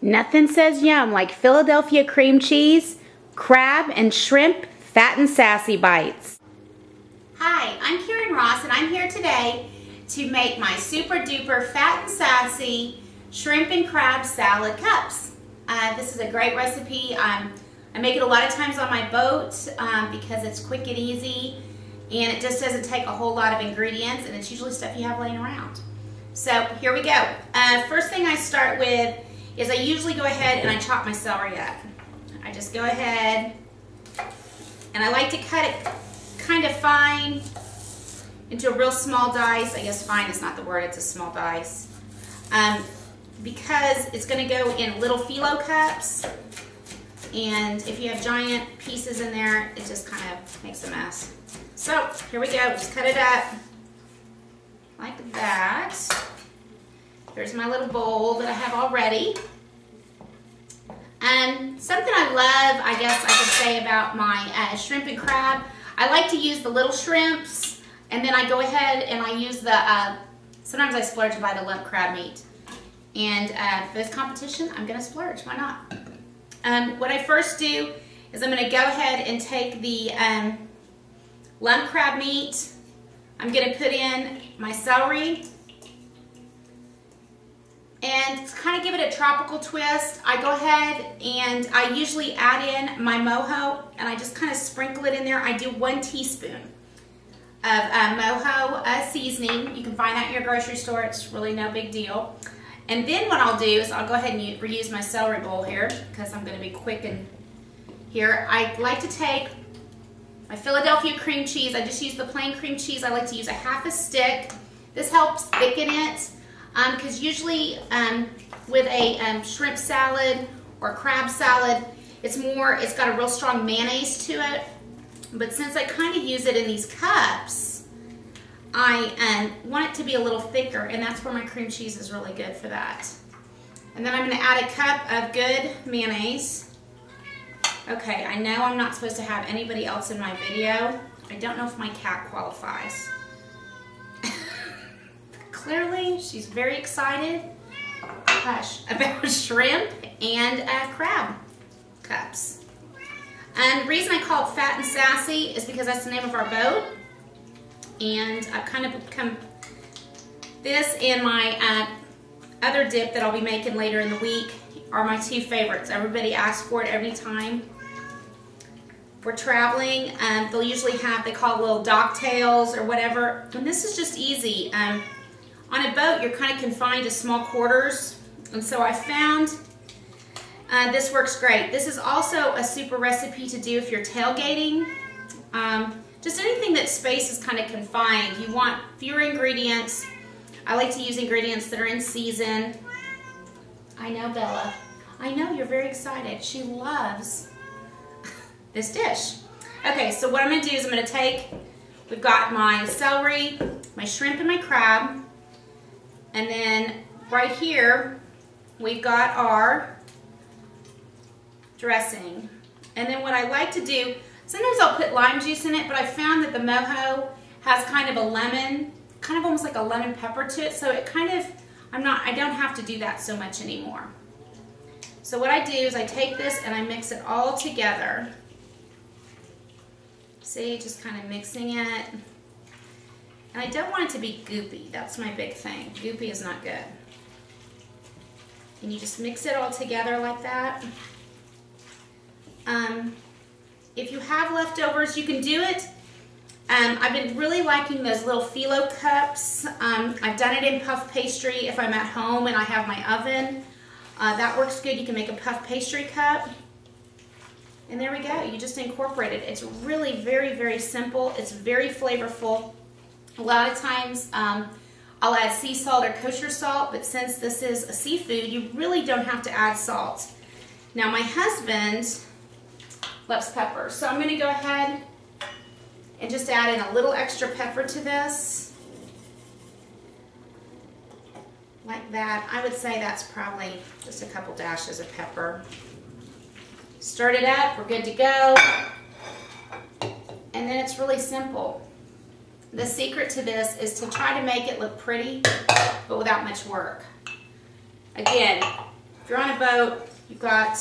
Nothing says yum like Philadelphia cream cheese, crab, and shrimp Fat-n-Sassy bites. Hi, I'm Karen Ross, and I'm here today to make my super duper Fat-n-Sassy shrimp and crab salad cups. This is a great recipe. I make it a lot of times on my boat because it's quick and easy, and it just doesn't take a whole lot of ingredients, and it's usually stuff you have laying around. So here we go. First thing I start with is I usually go ahead and I chop my celery up. I just go ahead and I like to cut it kind of fine into a real small dice. I guess fine is not the word, it's a small dice. Because it's going to go in little phyllo cups, and if you have giant pieces in there, it just kind of makes a mess. So here we go, just cut it up like that. Here's my little bowl that I have already. And something I love, I guess I could say about my shrimp and crab, I like to use the little shrimps, and then I go ahead and I use the, sometimes I splurge and buy the lump crab meat. And for this competition, I'm going to splurge. Why not? What I first do is I'm going to go ahead and take the lump crab meat. I'm going to put in my celery. And to kind of give it a tropical twist, I go ahead and I usually add in my mojo, and I just kind of sprinkle it in there. I do 1 teaspoon of mojo seasoning. You can find that in your grocery store. It's really no big deal. And then what I'll do is I'll go ahead and reuse my celery bowl here because I'm going to be quick in here. I like to take my Philadelphia cream cheese. I just use the plain cream cheese. I like to use a half a stick. This helps thicken it because usually with a shrimp salad or crab salad, it's got a real strong mayonnaise to it. But since I kind of use it in these cups, I want it to be a little thicker, and that's where my cream cheese is really good for that. And then I'm going to add a cup of good mayonnaise. Okay, I know I'm not supposed to have anybody else in my video. I don't know if my cat qualifies. Clearly, she's very excited about shrimp and crab cups. And the reason I call it Fat-n-Sassy is because that's the name of our boat. And I've kind of become this and my other dip that I'll be making later in the week are my 2 favorites. Everybody asks for it every time we're traveling. They'll usually have, they call it little docktails or whatever. And this is just easy. On a boat, you're kind of confined to small quarters. And so I found this works great. This is also a super recipe to do if you're tailgating. Just anything that space is kind of confined. You want fewer ingredients. I like to use ingredients that are in season. I know, Bella. I know, you're very excited. She loves this dish. Okay, so what I'm going to do is I'm going to take, we've got my celery, my shrimp, and my crab. And then right here, we've got our dressing. And then what I like to do, sometimes I'll put lime juice in it, but I found that the mojo has kind of a lemon, kind of almost like a lemon pepper to it, so it kind of, I don't have to do that so much anymore. So what I do is I take this and I mix it all together. See, just kind of mixing it. And I don't want it to be goopy. That's my big thing. Goopy is not good. And you just mix it all together like that. If you have leftovers, you can do it. I've been really liking those little phyllo cups. I've done it in puff pastry if I'm at home and I have my oven. That works good. You can make a puff pastry cup. And there we go. You just incorporate it. It's really very, very simple. It's very flavorful. A lot of times I'll add sea salt or kosher salt, but since this is a seafood, you really don't have to add salt. Now my husband loves pepper, so I'm going to go ahead and just add in a little extra pepper to this. Like that. I would say that's probably just a couple dashes of pepper. Stir it up, we're good to go. And then it's really simple. The secret to this is to try to make it look pretty, but without much work. Again, If you're on a boat, you've got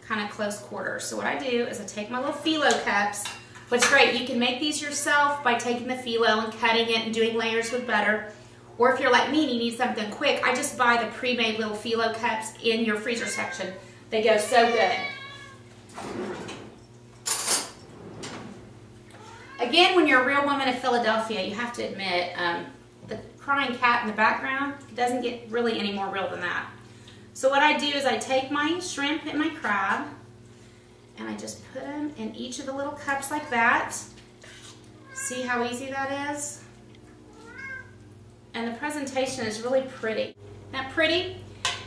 kind of close quarters. So what I do is I take my little phyllo cups. What's great, you can make these yourself by taking the phyllo and cutting it and doing layers with butter. Or if you're like me and you need something quick, I just buy the pre-made little phyllo cups in your freezer section. They go so good. Again, when you're a real woman of Philadelphia, you have to admit, the crying cat in the background doesn't get really any more real than that. So what I do is I take my shrimp and my crab, and I just put them in each of the little cups like that. See how easy that is? And the presentation is really pretty. Isn't that pretty?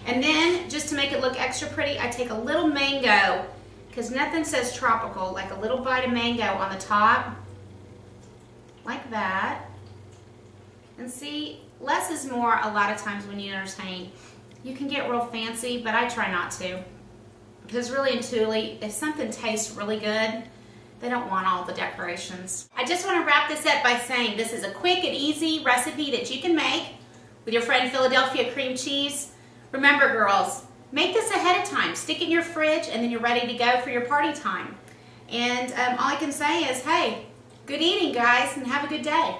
And then, just to make it look extra pretty, I take a little mango, because nothing says tropical like a little bite of mango on the top, like that. And see, less is more a lot of times when you entertain. You can get real fancy, but I try not to. Because really and truly, if something tastes really good, they don't want all the decorations. I just want to wrap this up by saying this is a quick and easy recipe that you can make with your friend Philadelphia cream cheese. Remember, girls, make this ahead of time. Stick it in your fridge, and then you're ready to go for your party time. And all I can say is, hey, good eating, guys, and have a good day.